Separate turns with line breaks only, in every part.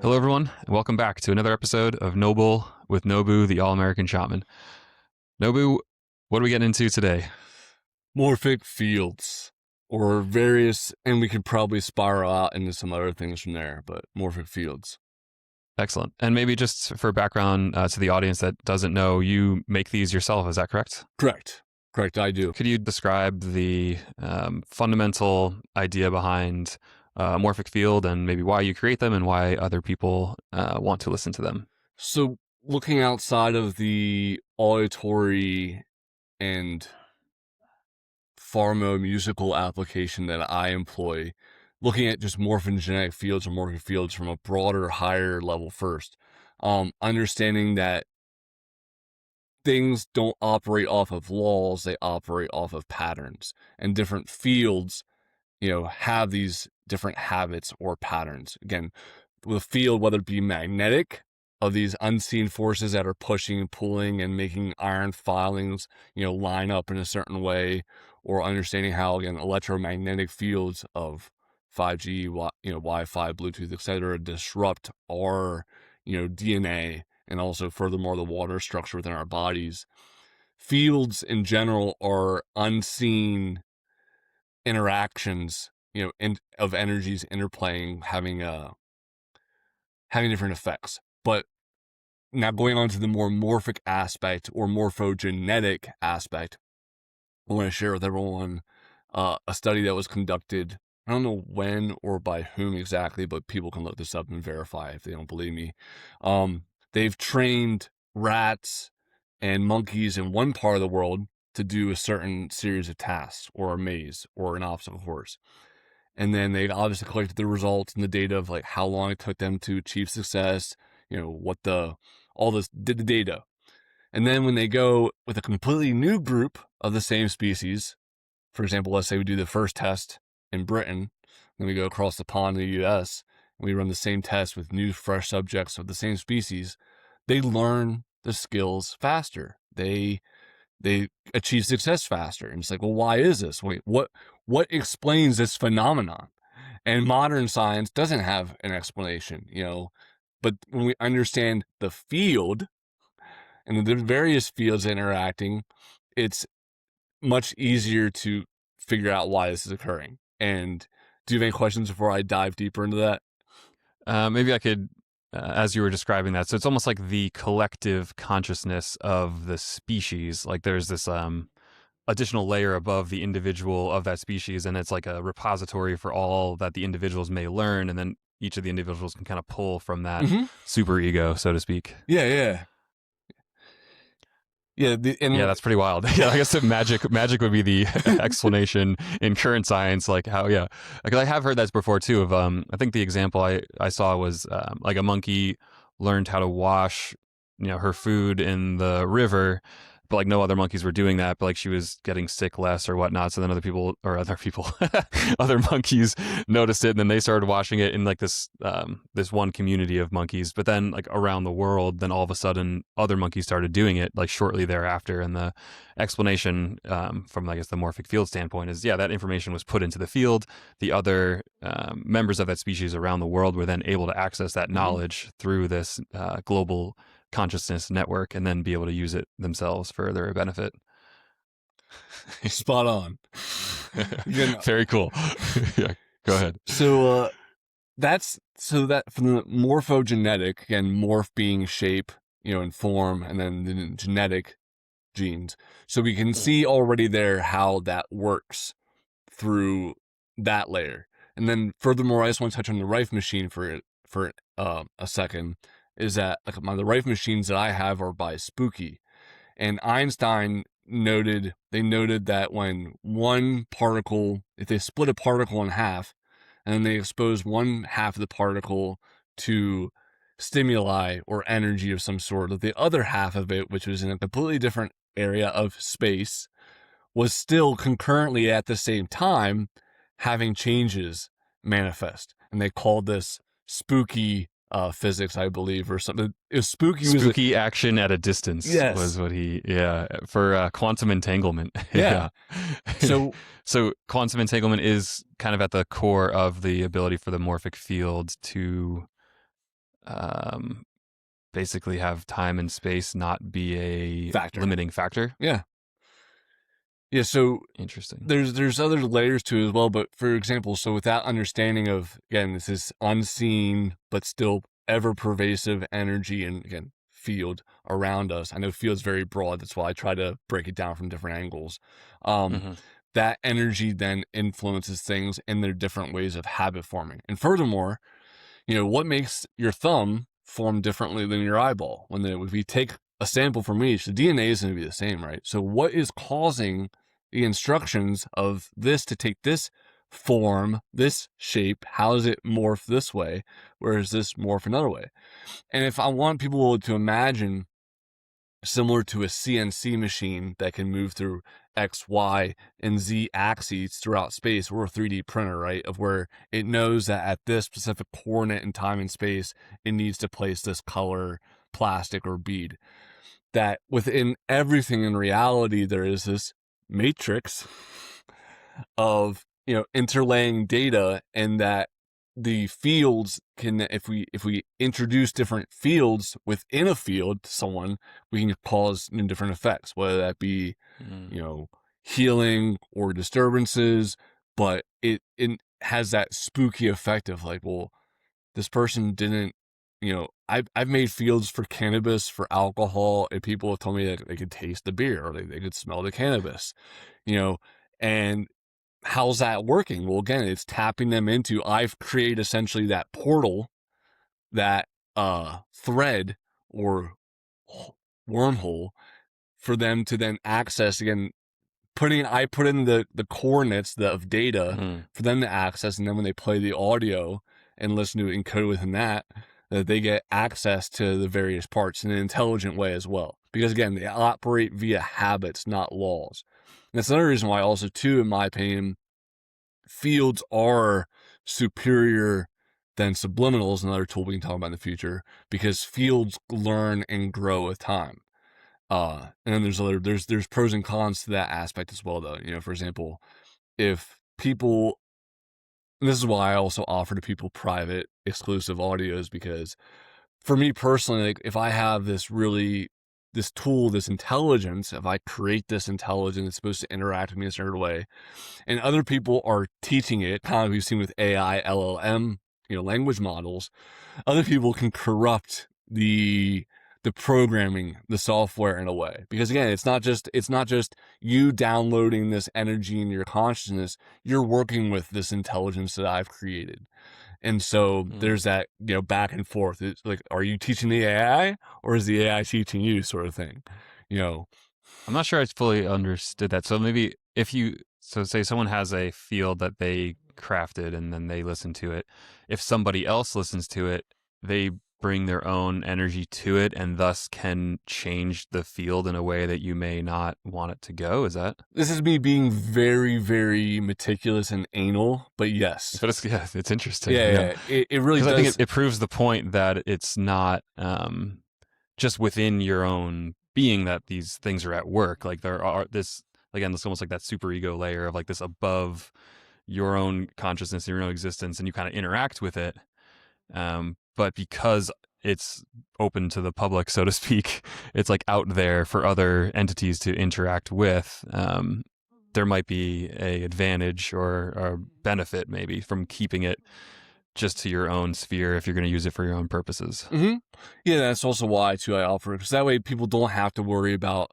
Hello, everyone, and welcome back to another episode of Noble with Nobu, the All-American Shaman. Nobu, what are we getting into today?
Morphic fields, or various, and we could probably spiral out into some other things from there, but morphic fields.
Excellent. And maybe just for background to the audience that doesn't know, you make these yourself, is that correct?
Correct, I do.
Could you describe the fundamental idea behind morphic field and maybe why you create them and why other people want to listen to them?
So, looking outside of the auditory and pharma-musical application that I employ, looking at just morphogenetic fields or morphic fields from a broader, higher level first, understanding that things don't operate off of laws, they operate off of patterns, and different fields, have these different habits or patterns. Again, with a field, whether it be magnetic, of these unseen forces that are pushing and pulling and making iron filings, line up in a certain way, or understanding how, again, electromagnetic fields of 5G, Wi-Fi, Bluetooth, etc., disrupt our, DNA, and also furthermore the water structure within our bodies. Fields in general are unseen interactions, of energies interplaying, having different effects. But now going on to the more morphic aspect or morphogenetic aspect, I want to share with everyone a study that was conducted. I don't know when or by whom exactly, but people can look this up and verify if they don't believe me. They've trained rats and monkeys in one part of the world to do a certain series of tasks or a maze or an obstacle course. And then they obviously collected the results and the data of like how long it took them to achieve success, all this did the data. And then when they go with a completely new group of the same species, for example, let's say we do the first test in Britain, then we go across the pond in the US, and we run the same test with new fresh subjects of the same species, they learn the skills faster. They achieve success faster. And it's like, well, why is this? Wait, what explains this phenomenon? And modern science doesn't have an explanation, but when we understand the field and the various fields interacting, it's much easier to figure out why this is occurring. And do you have any questions before I dive deeper into that?
Maybe I could, as you were describing that, so it's almost like the collective consciousness of the species. Like there's this additional layer above the individual of that species, and it's like a repository for all that the individuals may learn, and then each of the individuals can kind of pull from that super ego, so to speak.
Yeah.
Yeah, that's pretty wild. Yeah, I guess that magic would be the explanation in current science. Like how, because I have heard that before too. Of I think the example I saw was like a monkey learned how to wash, her food in the river, but like no other monkeys were doing that. But like she was getting sick less or whatnot. So then other monkeys noticed it, and then they started washing it in like this one community of monkeys. But then like around the world, then all of a sudden other monkeys started doing it like shortly thereafter. And the explanation from I guess the morphic field standpoint is that information was put into the field. The other members of that species around the world were then able to access that knowledge through this global consciousness network and then be able to use it themselves for their benefit.
Spot on.
Very cool. Yeah, go ahead.
So that from the morphogenetic, again, morph being shape, and form, and then the genetic genes. So we can see already there how that works through that layer. And then furthermore, I just want to touch on the Rife machine for a second. Is that like the Rife machines that I have are by Spooky, and Einstein noted that when one particle, if they split a particle in half, and then they expose one half of the particle to stimuli or energy of some sort, that the other half of it, which was in a completely different area of space, was still concurrently at the same time having changes manifest, and they called this spooky physics, I believe, or something. It was
spooky action at a distance.
Yes.
Was what he for quantum entanglement.
Yeah.
So quantum entanglement is kind of at the core of the ability for the morphic field to um, basically have time and space not be a
Factor.
limiting factor.
Yeah. Yeah. So
Interesting.
there's other layers to it as well. But for example, so with that understanding of, again, this is unseen, but still ever pervasive energy and, again, field around us. I know field's very broad. That's why I try to break it down from different angles. Um,
Hmm.
that energy then influences things in their different ways of habit forming. And furthermore, what makes your thumb form differently than your eyeball? If we take a sample from each, the DNA is going to be the same, right? So what is causing the instructions of this to take this form, this shape? How does it morph this way? Whereas this morph another way? And if I want people to imagine similar to a CNC machine that can move through X, Y, and Z axes throughout space, or a 3D printer, right? Of where it knows that at this specific coordinate in time and space, it needs to place this color, plastic, or bead. That within everything in reality, there is this matrix of interlaying data, and that the fields can, if we introduce different fields within a field to someone, we can cause different effects, whether that be
Mm.
you know healing or disturbances. But it has that spooky effect of like, well, this person didn't, I've made fields for cannabis, for alcohol, and people have told me that they could taste the beer, or they could smell the cannabis, and how's that working? Well, again, it's tapping them into, I've created essentially that portal, that thread or wormhole for them to then access. Again, I put in the coordinates of data
Mm.
for them to access, and then when they play the audio and listen to it encoded within that they get access to the various parts in an intelligent way as well. Because again, they operate via habits, not laws. And that's another reason why also, too, in my opinion, fields are superior than subliminals, another tool we can talk about in the future, because fields learn and grow with time. And then there's pros and cons to that aspect as well, though. For example, if people, and this is why I also offer to people private exclusive audios, because for me personally, like, if I have this tool, this intelligence, if I create this intelligence, it's supposed to interact with me in a certain way, and other people are teaching it, kind of like we've seen with AI, LLM, language models, other people can corrupt the programming, the software, in a way. Because again, it's not just you downloading this energy in your consciousness. You're working with this intelligence that I've created. And so
Mm.
there's that, back and forth. It's like, are you teaching the AI, or is the AI teaching you, sort of thing? You know,
I'm not sure I fully understood that. So maybe so say someone has a field that they crafted and then they listen to it. If somebody else listens to it, they bring their own energy to it and thus can change the field in a way that you may not want it to go. Is that?
this is me being very, very meticulous and anal, but yes.
But it's interesting.
Yeah,
Yeah.
yeah. It really
Because I think
does.
it proves the point that it's not just within your own being that these things are at work. Like there are this, again, this almost like that super ego layer of like this above your own consciousness, your own existence, and you kind of interact with it. But because it's open to the public, so to speak, it's like out there for other entities to interact with. There might be a advantage or a benefit maybe from keeping it just to your own sphere if you're going to use it for your own purposes.
Mm-hmm. Yeah, that's also why, too, I offer it, because that way people don't have to worry about,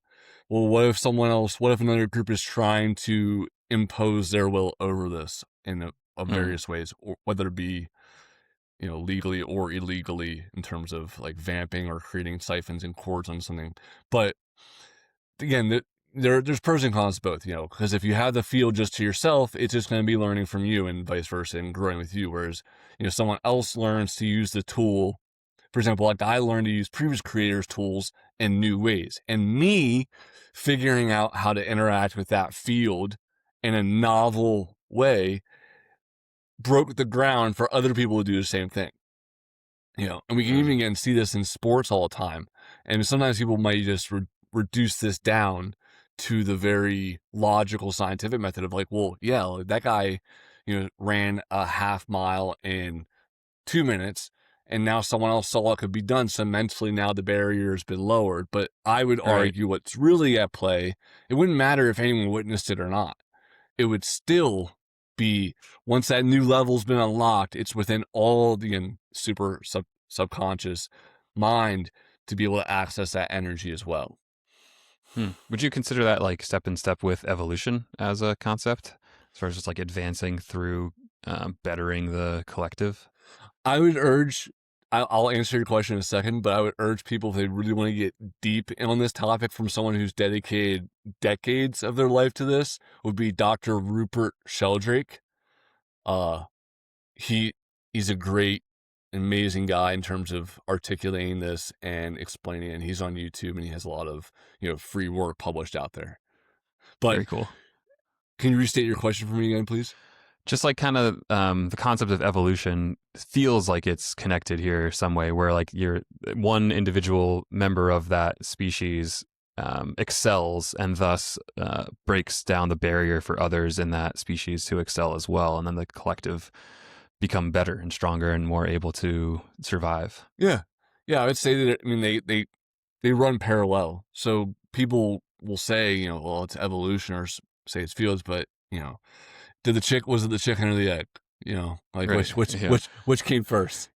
well, what if another group is trying to impose their will over this in
Mm.
various ways, or whether it be, legally or illegally, in terms of like vamping or creating siphons and cords on something. But again, there's pros and cons to both, because if you have the field just to yourself, it's just going to be learning from you and vice versa and growing with you. Whereas, someone else learns to use the tool. For example, like, I learned to use previous creators' tools in new ways, and me figuring out how to interact with that field in a novel way broke the ground for other people to do the same thing. And we can even
Mm.
again see this in sports all the time. And sometimes people might just reduce this down to the very logical scientific method of like, well, yeah, that guy, ran a half mile in 2 minutes, and now someone else saw it could be done. So mentally now the barrier has been lowered. But I would
Right.
argue what's really at play, it wouldn't matter if anyone witnessed it or not. It would still be, once that new level's been unlocked, it's within all the subconscious mind to be able to access that energy as well.
Would you consider that like step in step with evolution as a concept, as far as just like advancing through bettering the collective?
I would urge, I'll answer your question in a second, but I would urge people, if they really want to get deep in on this topic from someone who's dedicated decades of their life to this, would be Dr. Rupert Sheldrake. Uh, he he's a great, amazing guy in terms of articulating this and explaining it. And he's on YouTube, and he has a lot of free work published out there. But
Very cool.
can you restate your question for me again, please?
Just like kind of the concept of evolution feels like it's connected here some way, where like you're one individual member of that species excels and thus breaks down the barrier for others in that species to excel as well, and then the collective become better and stronger and more able to survive.
Yeah, I would say that. I mean, they run parallel. So people will say, well, it's evolution, or say it's fields, but was it the chicken or the egg? Like
Right. Yeah.
which came first?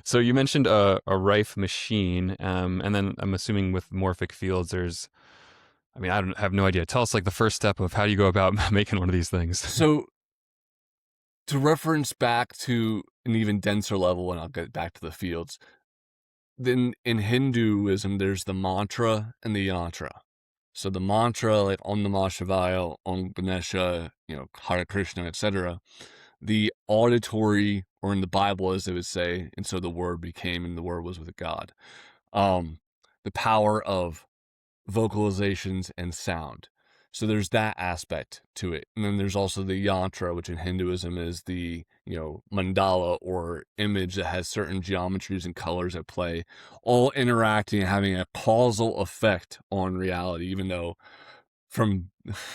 So you mentioned a Rife machine, and then I'm assuming with morphic fields, I don't have no idea. Tell us like the first step of how do you go about making one of these things.
So to reference back to an even denser level, and I'll get back to the fields. Then in Hinduism, there's the mantra and the yantra. So the mantra, like Om Namah Shivaya, Om Ganesha, Hare Krishna, etc. The auditory, or in the Bible, as they would say, and so the word became, and the word was with God. The power of vocalizations and sound. So there's that aspect to it. And then there's also the yantra, which in Hinduism is the, mandala, or image that has certain geometries and colors at play, all interacting and having a causal effect on reality, even though from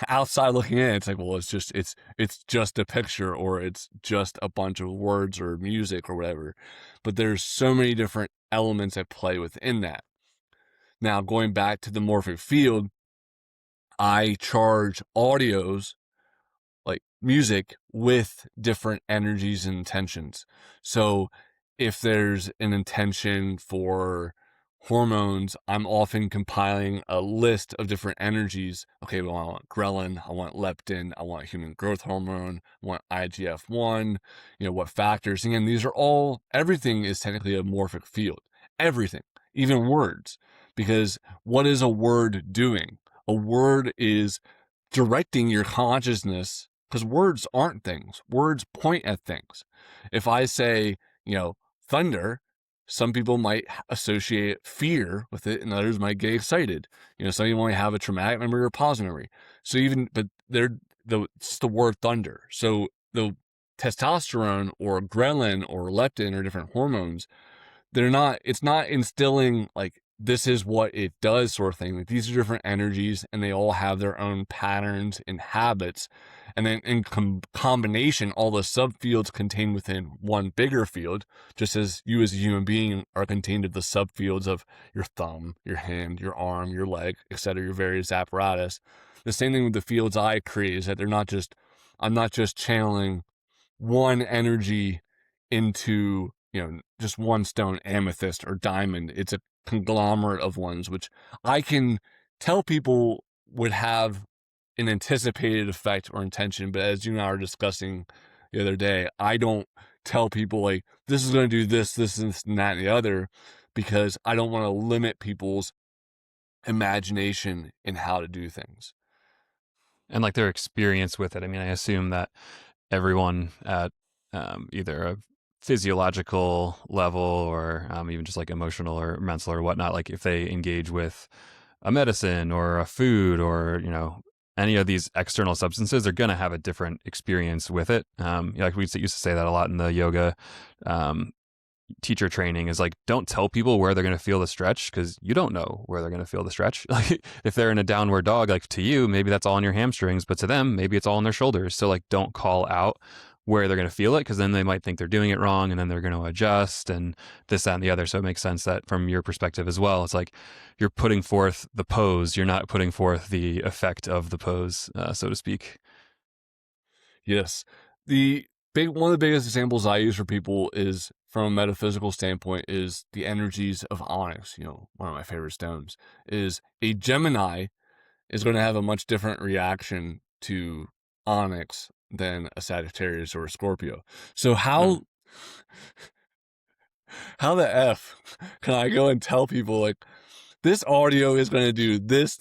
outside looking in, it's like, well, it's just a picture, or it's just a bunch of words or music or whatever. But there's so many different elements at play within that. Now, going back to the morphic field, I charge audios, like music, with different energies and intentions. So if there's an intention for hormones, I'm often compiling a list of different energies. Okay, well, I want ghrelin, I want leptin, I want human growth hormone, I want IGF-1, what factors. Again, everything is technically a morphic field. Everything, even words. Because what is a word doing? A word is directing your consciousness, because words aren't things. Words point at things. If I say, thunder, some people might associate fear with it, and others might get excited. Some people might have a traumatic memory or a positive memory. So it's the word thunder. So the testosterone or ghrelin or leptin or different hormones, it's not instilling like, this is what it does sort of thing. Like, these are different energies, and they all have their own patterns and habits. And then in combination, all the subfields contained within one bigger field, just as you as a human being are contained in the subfields of your thumb, your hand, your arm, your leg, etc., your various apparatus. The same thing with the fields I create is that I'm not just channeling one energy into, just one stone, amethyst or diamond. It's a conglomerate of ones, which I can tell people would have an anticipated effect or intention. But as you and I were discussing the other day, I don't tell people like, this is going to do this, and that, and the other, because I don't want to limit people's imagination in how to do things.
And like their experience with it. I assume that everyone at either a physiological level or even just like emotional or mental or whatnot, like if they engage with a medicine or a food or any of these external substances, they're going to have a different experience with it. Like we used to say that a lot in the yoga teacher training, is like, don't tell people where they're going to feel the stretch, because you don't know where they're going to feel the stretch. Like if they're in a downward dog, like to you maybe that's all in your hamstrings, but to them maybe it's all in their shoulders. So like, don't call out where they're going to feel it, because then they might think they're doing it wrong, and then they're going to adjust and this, that, and the other. So it makes sense that from your perspective as well, it's like you're putting forth the pose, you're not putting forth the effect of the pose, so to speak.
Yes. One of the biggest examples I use for people is from a metaphysical standpoint is the energies of onyx, one of my favorite stones. Is a Gemini is going to have a much different reaction to onyx than a Sagittarius or a Scorpio. So
Mm.
how the F can I go and tell people like this audio is going to do this,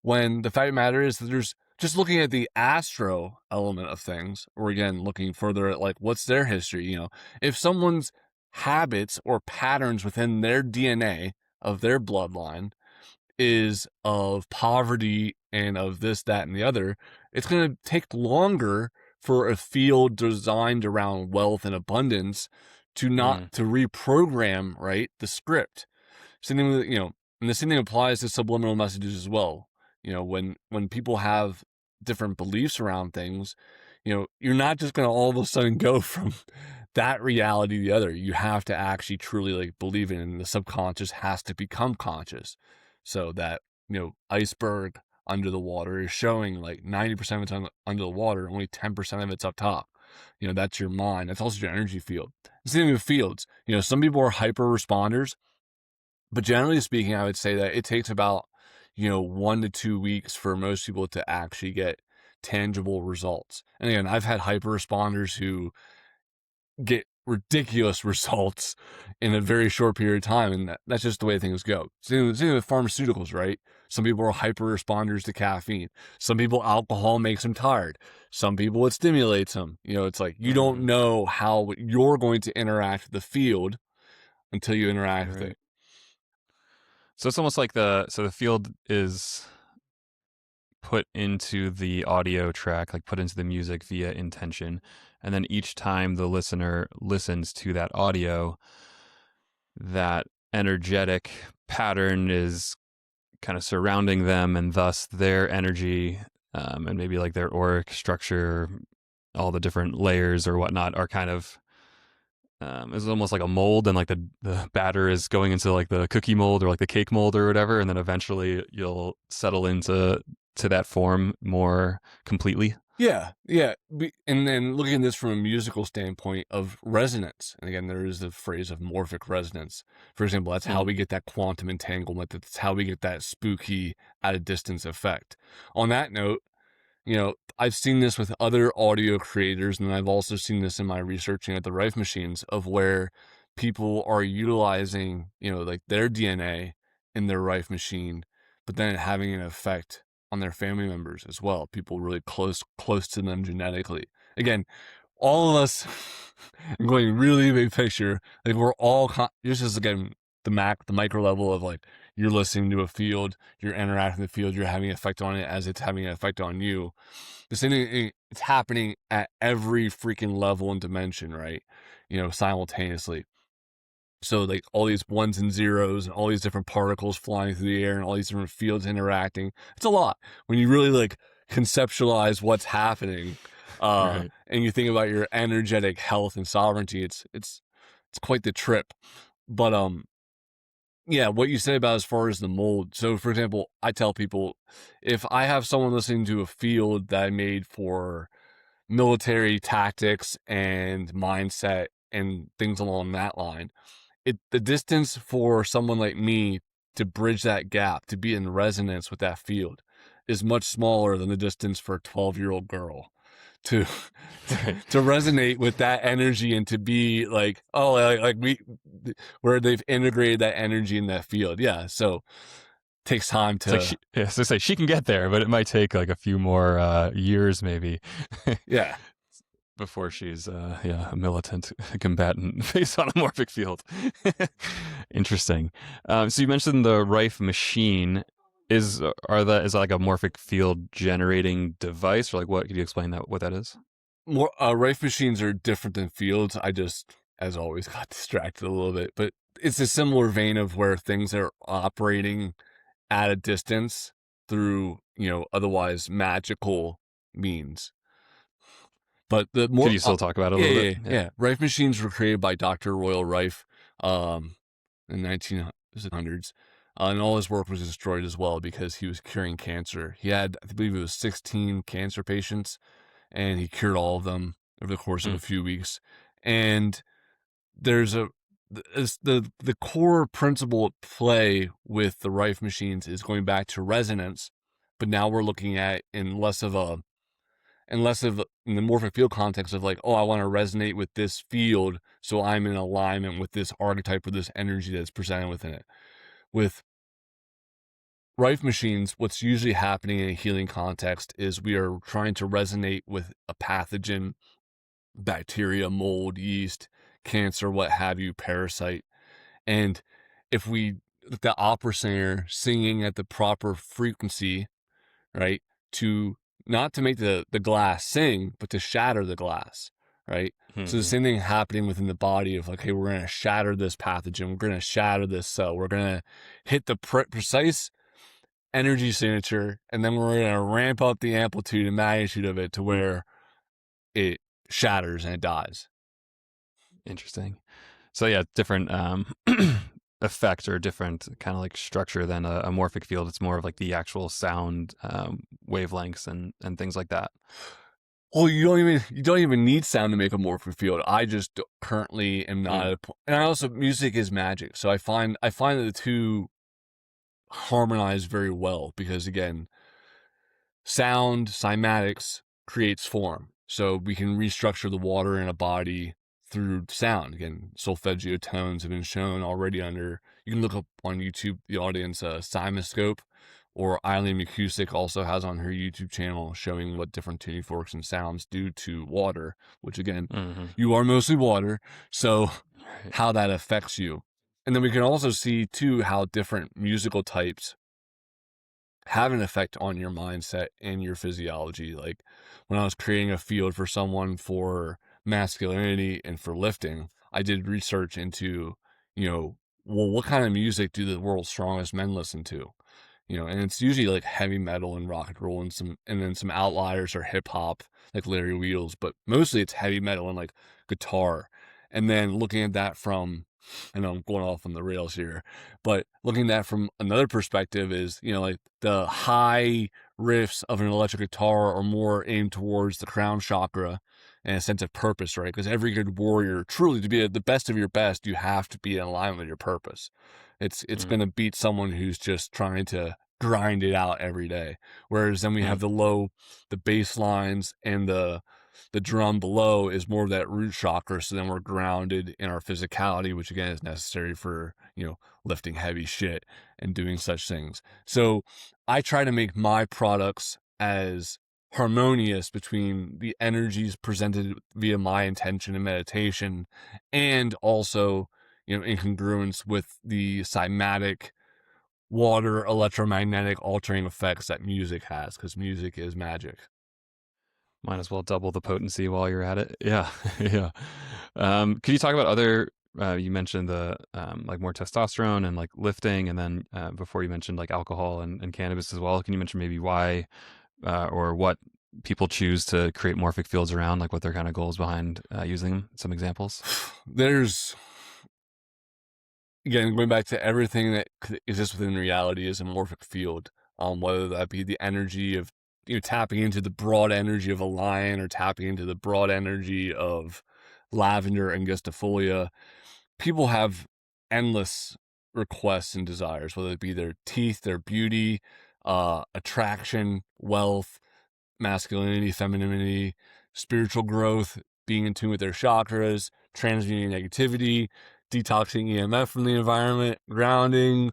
when the fact of the matter is that there's just looking at the astro element of things, or again, looking further at like, what's their history? If someone's habits or patterns within their DNA of their bloodline is of poverty and of this, that, and the other, it's going to take longer for a field designed around wealth and abundance to
Mm.
not to reprogram, right, the script. Same thing with, and the same thing applies to subliminal messages as well. When people have different beliefs around things, you're not just going to all of a sudden go from that reality to the other. You have to actually truly like believe in it, and the subconscious has to become conscious, so that iceberg under the water is showing like 90% of it's under the water, only 10% of it's up top. That's your mind. That's also your energy field. Same thing with fields. Some people are hyper responders, but generally speaking, I would say that it takes about 1 to 2 weeks for most people to actually get tangible results. And again, I've had hyper responders who get ridiculous results in a very short period of time, and that's just the way things go. Same with pharmaceuticals, right? Some people are hyper responders to caffeine. Some people, alcohol makes them tired. Some people, it stimulates them. It's like you don't
Mm.
know how you're going to interact with the field until you interact with
Right.
it.
So it's almost like the field is put into the audio track, like put into the music via intention. And then each time the listener listens to that audio, that energetic pattern is kind of surrounding them, and thus their energy, and maybe like their auric structure, all the different layers or whatnot, are kind of it's almost like a mold, and like the batter is going into like the cookie mold or like the cake mold or whatever, and then eventually you'll settle into that form more completely.
Yeah, yeah. And then looking at this from a musical standpoint of resonance, and again, there is the phrase of morphic resonance. For example, that's how
Mm.
we get that quantum entanglement. That's how we get that spooky at a distance effect. On that note, I've seen this with other audio creators, and I've also seen this in my researching at the Rife machines, of where people are utilizing, like their DNA in their Rife machine, but then having an effect on their family members as well. People really close to them genetically. Again, all of us, I'm going really big picture. Like we're all just as again the micro level of like you're listening to a field, you're interacting with the field, you're having an effect on it as it's having an effect on you. The same thing, it's happening at every freaking level and dimension, right? Simultaneously. So like all these ones and zeros and all these different particles flying through the air and all these different fields interacting. It's a lot when you really like conceptualize what's happening.
Right.
And you think about your energetic health and sovereignty. It's quite the trip. But yeah, what you say about as far as the mold. So, for example, I tell people if I have someone listening to a field that I made for military tactics and mindset and things along that line, the distance for someone like me to bridge that gap, to be in resonance with that field, is much smaller than the distance for a 12-year-old girl to
Right.
to resonate with that energy and to be like, oh, like we, where they've integrated that energy in that field. Yeah, so it takes time
It's like
to,
so say she can get there, but it might take like a few more years maybe
yeah.
before she's a militant combatant based on a morphic field. Interesting. So you mentioned the Rife machine. Is that like a morphic field generating device, or like what? Could you explain what that is?
More Rife machines are different than fields. I just, as always, got distracted a little bit, but it's a similar vein of where things are operating at a distance through, otherwise magical means. But the
Could
more,
you still talk about it a little bit? Yeah.
Rife machines were created by Dr. Royal Rife, in 1900s. And all his work was destroyed as well because he was curing cancer. He had, I believe it was 16 cancer patients, and he cured all of them over the course of
Hmm.
a few weeks. And there's the core principle at play with the Rife machines is going back to resonance, but now we're looking at in less of in the morphic field context of like, oh, I want to resonate with this field, so I'm in alignment with this archetype or this energy that's presented within it. With Rife machines, what's usually happening in a healing context is we are trying to resonate with a pathogen, bacteria, mold, yeast, cancer, what have you, parasite. And if we, the opera singer singing at the proper frequency, right, to not to make the glass sing, but to shatter the glass, right? So the
Hmm.
same thing happening within the body of like, hey, we're going to shatter this pathogen. We're going to shatter this cell. We're going to hit the precise energy signature, and then we're going to ramp up the amplitude and magnitude of it to where it shatters and it dies.
Interesting. So yeah, different effect or different kind of like structure than a morphic field. It's more of like the actual sound wavelengths and things like that.
Well, you don't even need sound to make a morphic field. I just currently am not
Mm.
at a point, and I also music is magic, so I find that the two harmonize very well because again, sound cymatics creates form, so we can restructure the water in a body through sound. Again, solfeggio tones have been shown already under. You can look up on YouTube the audience Cymoscope, or Eileen McCusick also has on her YouTube channel showing what different tuning forks and sounds do to water. Which again,
Hmm.
you are mostly water, so
Right.
how that affects you. And then we can also see too how different musical types have an effect on your mindset and your physiology. Like when I was creating a field for someone for masculinity and for lifting, I did research into, well, what kind of music do the world's strongest men listen to? And it's usually like heavy metal and rock and roll and then some outliers are hip hop, like Larry Wheels, but mostly it's heavy metal and like guitar. And then looking at that from, I know I'm going off on the rails here, but looking at that from another perspective is, like the high riffs of an electric guitar are more aimed towards the crown chakra and a sense of purpose, right? Because every good warrior, truly to be the best of your best, you have to be in alignment with your purpose. It's
Mm.
going to beat someone who's just trying to grind it out every day. Whereas then we have
Mm.
the bass lines and the drum below is more of that root chakra. So then we're grounded in our physicality, which again is necessary for, lifting heavy shit and doing such things. So I try to make my products as harmonious between the energies presented via my intention and meditation and also, in congruence with the cymatic water electromagnetic altering effects that music has, because music is magic.
Might as well double the potency while you're at it. Yeah, yeah. Could you talk about other? You mentioned the like more testosterone and like lifting, and then before you mentioned like alcohol and cannabis as well. Can you mention maybe why or what people choose to create morphic fields around, like what their kind of goals behind using them? Some examples.
There's, again, going back to everything that exists within reality is a morphic field, whether that be the energy of, tapping into the broad energy of a lion or tapping into the broad energy of lavender and gustifolia. People have endless requests and desires, whether it be their teeth, their beauty, attraction, wealth, masculinity, femininity, spiritual growth, being in tune with their chakras, transmuting negativity, detoxing EMF from the environment, grounding,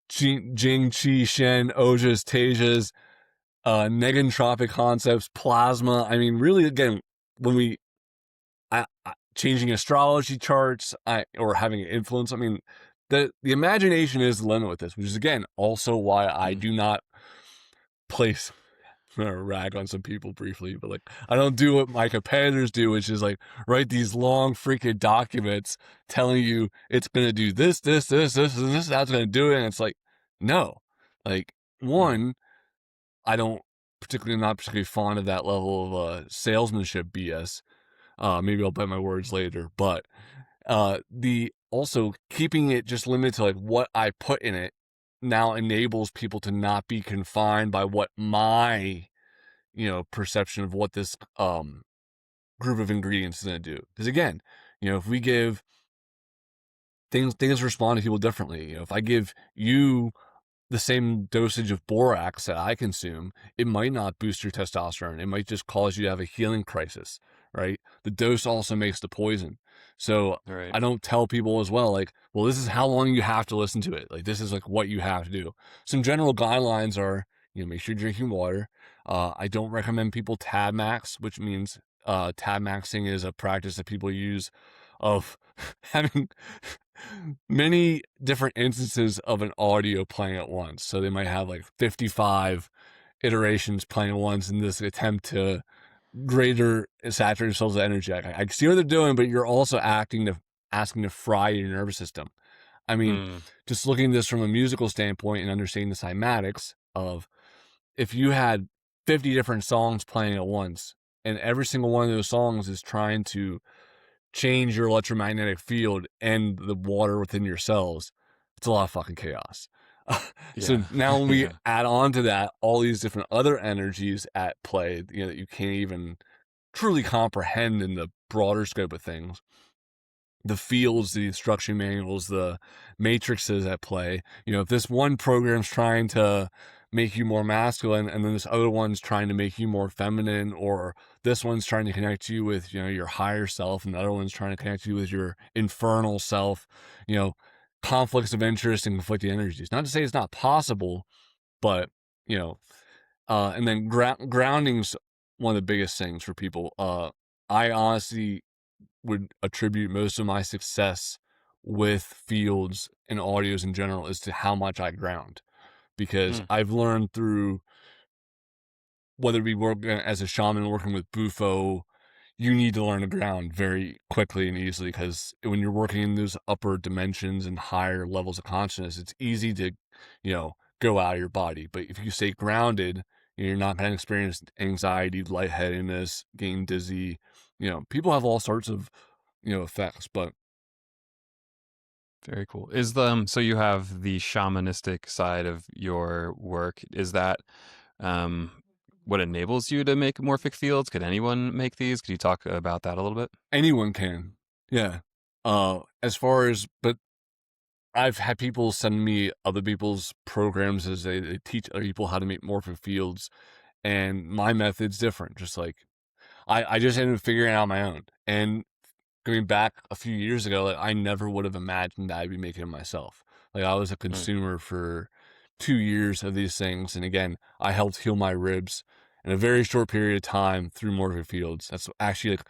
Jing, Qi, Shen, Ojas, Tejas, negentropic concepts, plasma. I mean, really, again, when changing astrology charts, or having an influence. I mean, the imagination is the limit with this, which is again also why I
Mm.
do not place. I'm gonna rag on some people briefly, but like I don't do what my competitors do, which is like write these long freaking documents telling you it's gonna do this, this, this, this, and this. That's gonna do it, and it's like no, like
Mm.
one, I don't not particularly fond of that level of salesmanship BS. Maybe I'll bite my words later, but the also keeping it just limited to like what I put in it now enables people to not be confined by what my perception of what this group of ingredients is going to do. Because again, if we give things respond to people differently. If I give you the same dosage of borax that I consume, it might not boost your testosterone. It might just cause you to have a healing crisis, right? The dose also makes the poison. So
Right.
I don't tell people as well, like, well, this is how long you have to listen to it. Like, this is like what you have to do. Some general guidelines are, make sure you're drinking water. I don't recommend people tab max, which means tab maxing is a practice that people use of having many different instances of an audio playing at once. So they might have like 55 iterations playing at once in this attempt to greater saturate themselves with energy. I see what they're doing, but you're also asking to fry your nervous system. I mean,
Mm.
just looking at this from a musical standpoint and understanding the cymatics of if you had 50 different songs playing at once, and every single one of those songs is trying to change your electromagnetic field and the water within your cells, it's a lot of fucking chaos.
Yeah.
So now when we
Yeah.
add on to that all these different other energies at play, that you can't even truly comprehend in the broader scope of things, the fields, the instruction manuals, the matrices at play. If this one program's trying to make you more masculine and then this other one's trying to make you more feminine, or this one's trying to connect you with, your higher self, and the other one's trying to connect you with your infernal self, conflicts of interest and conflicting energies. Not to say it's not possible, but, and then grounding's one of the biggest things for people. I honestly would attribute most of my success with fields and audios in general is to how much I ground, because
Mm.
I've learned through whether we work as a shaman working with Bufo, you need to learn to ground very quickly and easily, because when you're working in those upper dimensions and higher levels of consciousness, it's easy to, go out of your body. But if you stay grounded, you're not going to experience anxiety, lightheadedness, getting dizzy. People have all sorts of, effects, but
Very cool. So you have the shamanistic side of your work. Is that um what enables you to make morphic fields? Could anyone make these? Could you talk about that a little bit?
anyone can. Yeah. As far as, but I've had people send me other people's programs as they teach other people how to make morphic fields, and my method's different. Just like I just ended up figuring it out on my own. And going back a few years ago, like I never would have imagined that I'd be making it myself. Like I was a
Mm.
consumer for 2 years of these things, and again, I helped heal my ribs in a very short period of time through morphic fields. That's actually like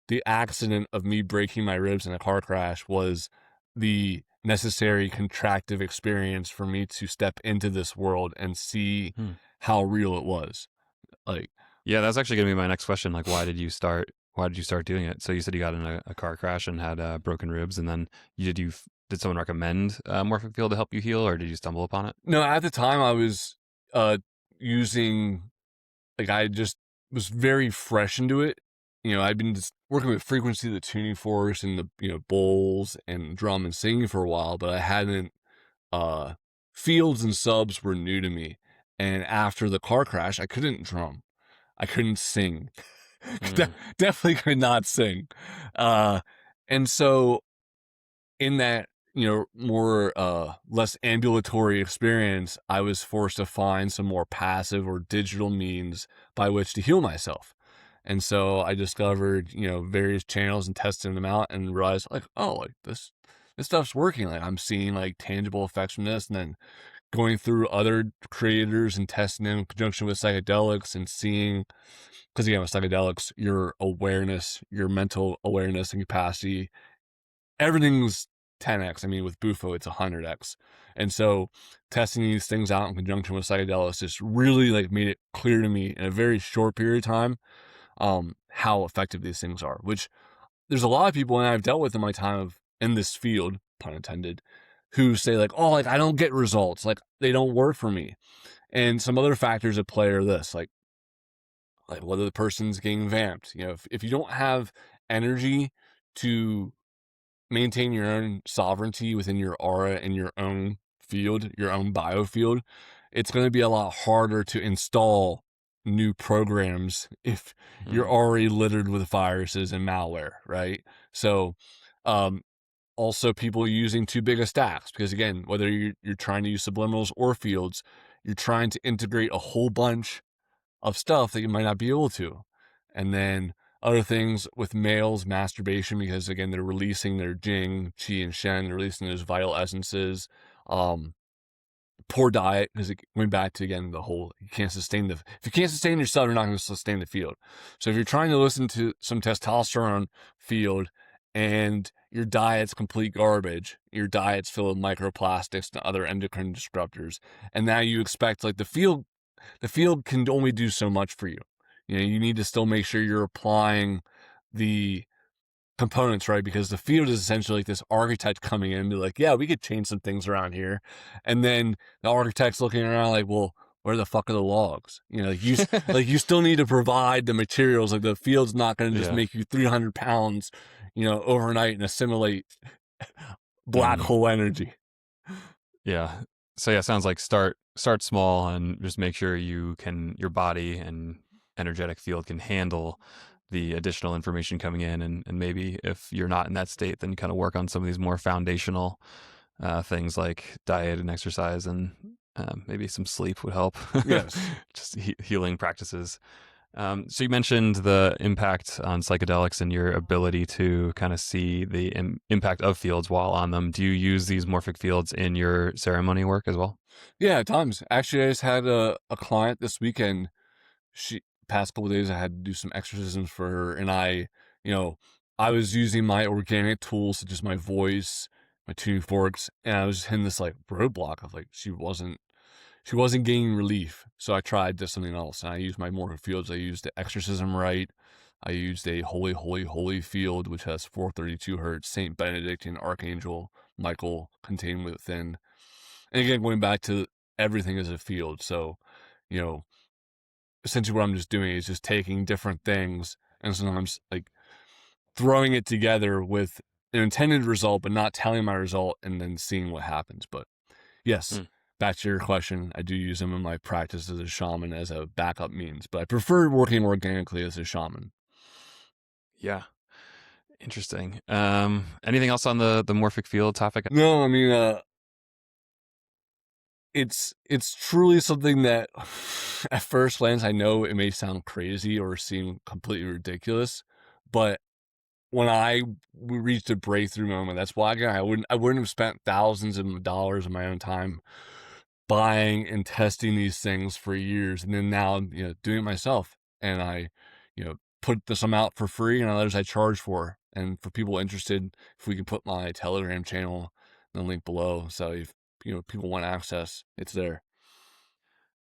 the accident of me breaking my ribs in a car crash was the necessary contractive experience for me to step into this world and see
Hmm.
how real it was. Like,
Yeah, that's actually gonna be my next question. Like, why did you start doing it? So you said you got in a car crash and had broken ribs, and then did someone recommend morphic field to help you heal, or did you stumble upon it?
no, at the time I was uh using, like, I just was very fresh into it. I'd been just working with frequency, the tuning forks, and the bowls and drum and singing for a while, but I hadn't. uh Fields and subs were new to me, and after the car crash, I couldn't drum, I couldn't sing.
Mm.
Definitely could not sing. And so in that, more less ambulatory experience, I was forced to find some more passive or digital means by which to heal myself. And so I discovered, various channels and tested them out and realized, like, oh, like this stuff's working. Like I'm seeing like tangible effects from this, and then going through other creators and testing them in conjunction with psychedelics and seeing, because again, with psychedelics, your awareness, your mental awareness and capacity, everything's 10x. I mean, with Bufo, it's 100x. And so testing these things out in conjunction with psychedelics just really like made it clear to me in a very short period of time how effective these things are, which there's a lot of people, and I've dealt with in my time in this field, pun intended, who say like, oh, like I don't get results, like they don't work for me. And some other factors at play are this, like like whether the person's getting vamped. If you don't have energy to maintain your own sovereignty within your aura and your own field, your own biofield, it's going to be a lot harder to install new programs if you're
Mm.
already littered with viruses and malware, right? So, also people using too big of stacks, because again, whether you're trying to use subliminals or fields, you're trying to integrate a whole bunch of stuff that you might not be able to. And then other things with males, masturbation, because again, they're releasing their Jing, Qi, and Shen, they're releasing those vital essences. Poor diet, because it went back to, again, the whole, if you can't sustain yourself, you're not going to sustain the field. So if you're trying to listen to some testosterone field and your diet's complete garbage, your diet's filled with microplastics and other endocrine disruptors, and now you expect like the field can only do so much for you. You need to still make sure you're applying the components, right? Because the field is essentially like this architect coming in and be like, yeah, we could change some things around here. And then the architect's looking around like, well, where the fuck are the logs? You still need to provide the materials. Like the field's not going to just
Yeah.
make you 300 pounds, overnight and assimilate black
Mm.
hole energy.
Yeah. So yeah, sounds like start small and just make sure your body and energetic field can handle the additional information coming in, and maybe if you're not in that state, then kind of work on some of these more foundational things like diet and exercise, and maybe some sleep would help.
Yes.
Just healing practices. So you mentioned the impact on psychedelics and your ability to kind of see the impact of fields while on them. Do you use these morphic fields in your ceremony work as well?
Yeah, at times. Actually, I just had a client this weekend. She past couple of days I had to do some exorcisms for her, and I was using my organic tools, such as my voice, my tuning forks, and I was hitting this like roadblock of like she wasn't getting relief. So I tried just something else, and I used my morphic fields. I used the exorcism right. I used a holy, holy, holy field, which has 432 hertz, Saint Benedict and Archangel Michael contained within. And again, going back to everything as a field. So, you know, essentially what I'm just doing is just taking different things and sometimes like throwing it together with an intended result, but not telling my result and then seeing what happens. But yes,
Mm.
back to your question, I do use them in my practice as a shaman as a backup means, but I prefer working organically as a shaman.
Yeah. Interesting. Anything else on the morphic field topic?
No, I mean, it's truly something that at first glance, I know it may sound crazy or seem completely ridiculous, but when I reached a breakthrough moment, that's why again, I wouldn't have spent thousands of dollars of my own time buying and testing these things for years, and then now I'm doing it myself, and I put some out for free, and others I charge for. And for people interested, if we can put my Telegram channel in the link below, so if people want access, it's there.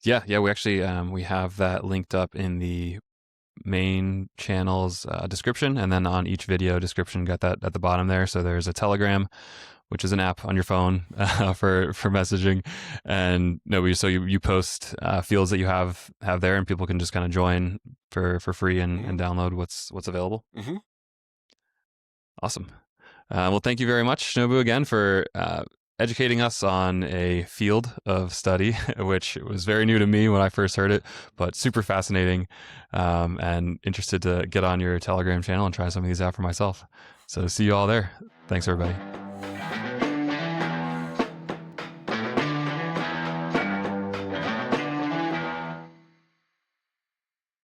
Yeah. We actually we have that linked up in the main channel's description, and then on each video description, got that at the bottom there. So there's a Telegram, which is an app on your phone for messaging, and so you post fields that you have there, and people can just kind of join for free and download what's available.
Mm-hmm.
Awesome. Well, thank you very much, Shinobu, again for educating us on a field of study, which was very new to me when I first heard it, but super fascinating, and interested to get on your Telegram channel and try some of these out for myself. So see you all there. Thanks, everybody.